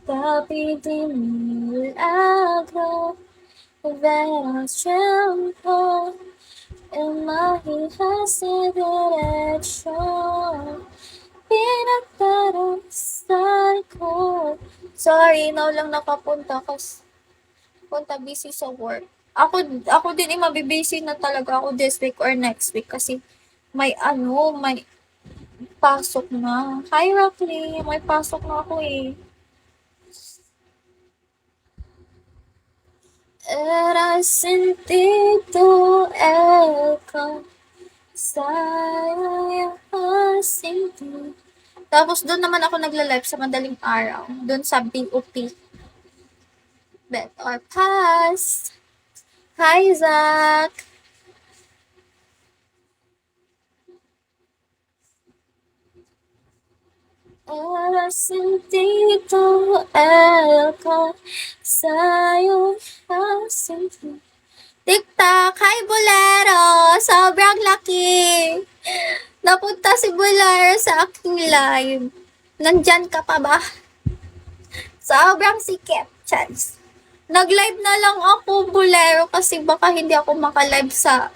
Tapi di milagro verás tiempo en mágicas y dirección. Pinagdarasal ko. Sorry, now lang nakapunta kasi punta busy sa work. Ako din mabibusy na talaga ako this week or next week kasi may pasok na. Hi, Rockly. May pasok na ako eh. Era sentido el sa'yo sinti. Tapos doon naman ako nagla-live sa madaling araw. Doon sa BOP. Bet or pass. Hi, Zach. Era sentido el sa'yo sinti. TikTok, hi Bolero! Sobrang laki! Napunta si Bolero sa aking live. Nandyan ka pa ba? Sobrang sikip, chance. Nag-live na lang ako, Bolero, kasi baka hindi ako maka-live sa,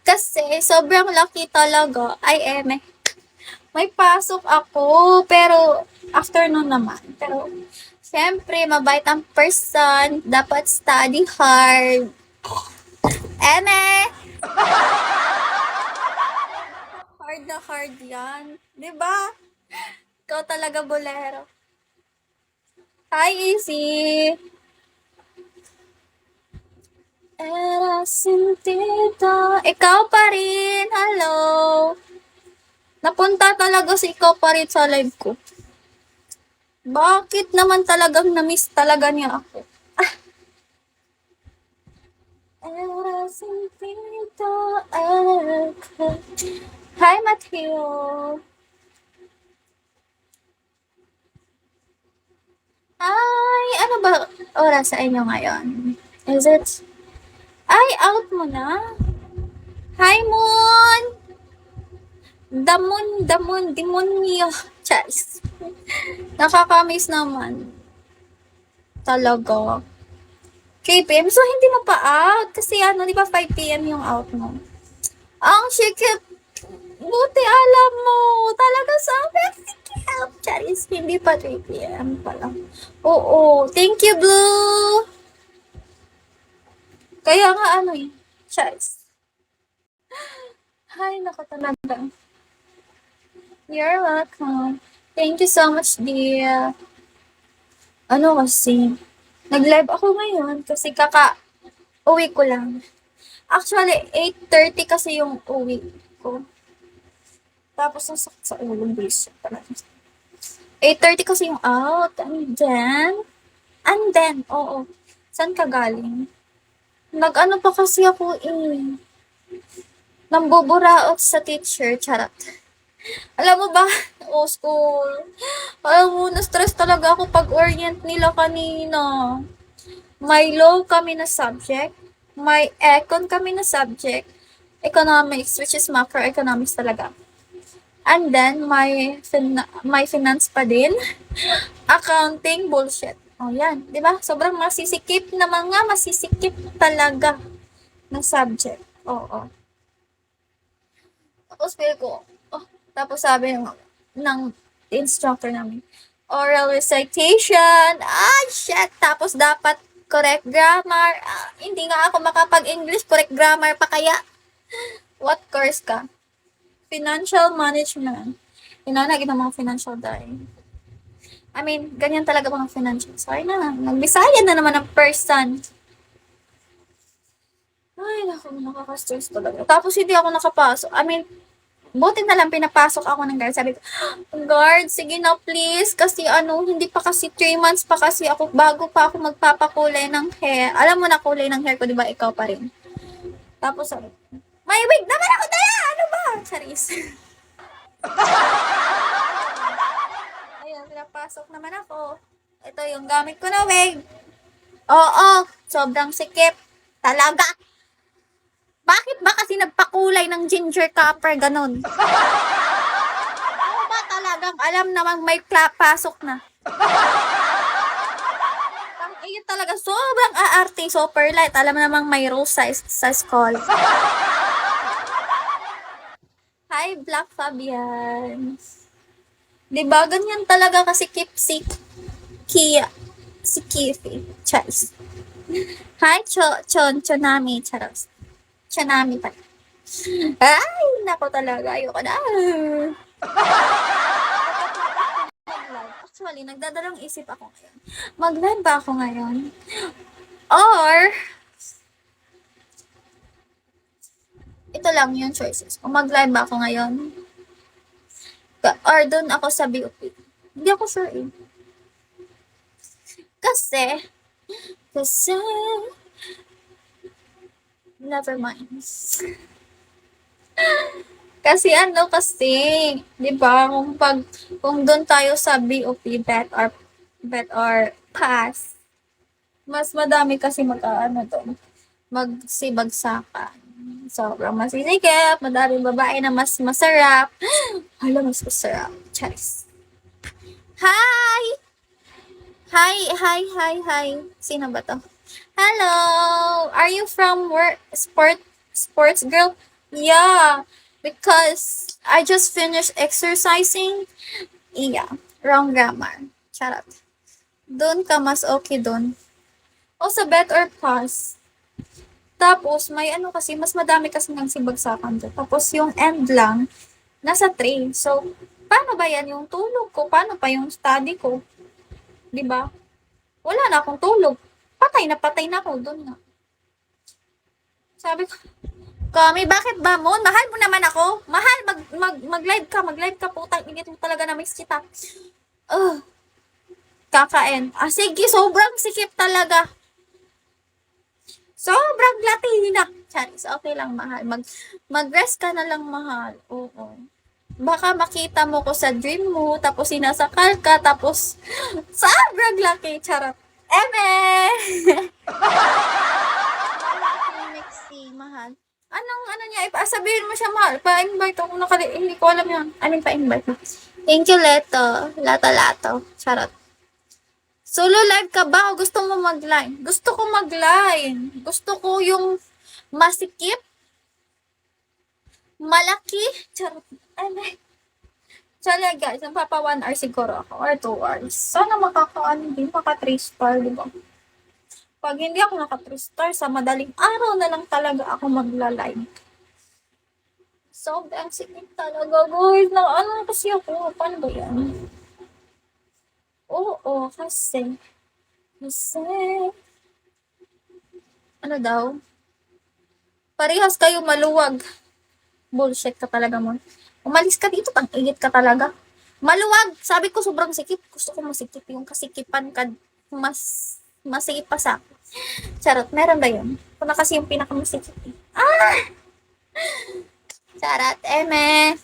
kasi sobrang laki talaga. Ay, eme. May pasok ako, pero afternoon naman. Pero, syempre, mabait ang person. Dapat study hard. Eme! Hard na hard yan. Diba? Ikaw talaga, Bolero. Hi, Easy! Era sentido. Ikaw pa rin. Hello. Napunta talaga si ikaw pa rin sa live ko. Bakit naman talagang na-miss talaga niya ako? Era sentido. Hi, Matthew. Ay, ano ba oras sa inyo ngayon? Is it? Ay, out mo na? Hi, Moon! Demonyo. Charis. Nakakamiss naman. Talaga. 3 PM? So, hindi mo pa out? Kasi di ba 5 PM yung out mo? Ang sikip. Buti alam mo. Talaga sobrang sikip. Charis, hindi pa 3 PM pala. Oo. Thank you, Blue. Kaya nga Charis. Hay, naku talaga. You're welcome. Thank you so much, dear. Kasi, nag-live ako ngayon kasi uwi ko lang. Actually, 8:30 kasi yung uwi ko. Tapos, ang sakit sa ulo, bilis talaga. 8:30 kasi yung out. And then, oo. Saan ka galing? Nag-ano pa kasi ako nambuburaot sa teacher, charot. Alam mo ba, school, alam mo, na-stress talaga ako pag-orient nila kanina. May law kami na subject, may econ kami na subject, economics, which is macroeconomics talaga. And then, may finance pa din, accounting, bullshit. Yan, di ba? Sobrang masisikip talaga ng subject. Oo. Tapos feel ko, tapos sabi ng instructor namin, oral recitation, shit, tapos dapat correct grammar, hindi nga ako makapag-English, correct grammar pa kaya. What course ka? Financial management. Inanagin ng mga financial dahil. Ganyan talaga mga financial. Sorry na, nagbisaya na naman ang person. Ay, naku, nakaka-stress talaga. Tapos hindi ako nakapasok. Buti na lang pinapasok ako ng guard. Sabi ko, guard, sige na please. Kasi hindi pa kasi 3 months pa kasi ako bago pa ako magpapakulay ng hair. Alam mo na kulay ng hair ko, di ba? Ikaw pa rin. Tapos sabi, may wig naman ako dala! Ano ba? Charis. Ayun, pinapasok naman ako. Ito yung gamit ko na wig. Oo, sobrang sikip. Talaga. Bakit ba kasi nagpakulay ng ginger copper ganon? Ano ba talaga? talagang alam namang may pasok na. Ayun talaga, sobrang aarte, super light. Alam namang may rules sa school. Hi, Black Fabians. Di ba, ganyan talaga kasi keep si Kia, si Kifi. Charis. Hi, Chonami, charos. Chonami pa. Ay, nako talaga, ayoko na. Mag-live. Actually, nagdadalawang isip ako ngayon. Mag-live ba ako ngayon? Or, ito lang yung choices. Kung mag-live ba ako ngayon, or doon ako sa BOP. Hindi ako sure eh. Kasi, never mind. Kasi ano kasi, 'di ba? Kung doon tayo sa BOP bet or pass, mas madami kasi mag-aano doon, magsibagsakan. Sobrang masisikip, madaming babae na mas masarap. Hala, mas masarap. Charis. Hi! Hi, hi, hi, hi. Sino ba to? Hello! Are you from work? Sports girl? Yeah, because I just finished exercising. Yeah, wrong grammar. Charot. Doon ka mas okay doon. O sa bet or pass. Tapos, may ano kasi, mas madami kasi ng sibagsakan doon. Tapos, yung end lang, nasa 3. So, paano ba yan yung tulog ko? Paano pa yung study ko? 'Di ba? Wala na akong tulog. Patay na ako doon nga. Sabi ko, Kami, bakit ba mo? Mahal mo naman ako. Mahal, mag-live ka, putang init mo talaga na miss kita. Kakain. Sige, sobrang sikip talaga. Sobrang Latina. Charis, okay lang, mahal. Mag-rest ka na lang, mahal. Oo. Baka makita mo ko sa dream mo, tapos sinasakal ka, tapos sobrang laki. Charot. Eme! Mixi, mahal. Anong ano niya? Sabihin mo siya, mahal. Pa-invite ako. Hindi ko alam yan. Pa-invite mo. Thank you, Leto. Lato. Charot. Solo live ka ba o gusto mo mag-live? Gusto ko mag-live. Gusto ko yung masikip, malaki. Charot. Sorry guys, nagpapa 1 hour siguro ako or 2 hours. Sana makaka-ano din, maka 3 star, di ba? Pag hindi ako naka 3 star, sa madaling araw na lang talaga ako magla-live. Sobrang sikip talaga, guys. Ano kasi ako? Paano ba yan? Oo, kasi ano daw? Parehas kayo maluwag. Bullshit ka talaga mo. Umalis ka dito, tang-igit ka talaga. Maluwag. Sabi ko sobrang sikip. Gusto ko masikip yung kasikipan ka. Masikip pa sa akin. Charot, meron ba yun? Ito na kasi yung pinakamasikip. Charot, eme.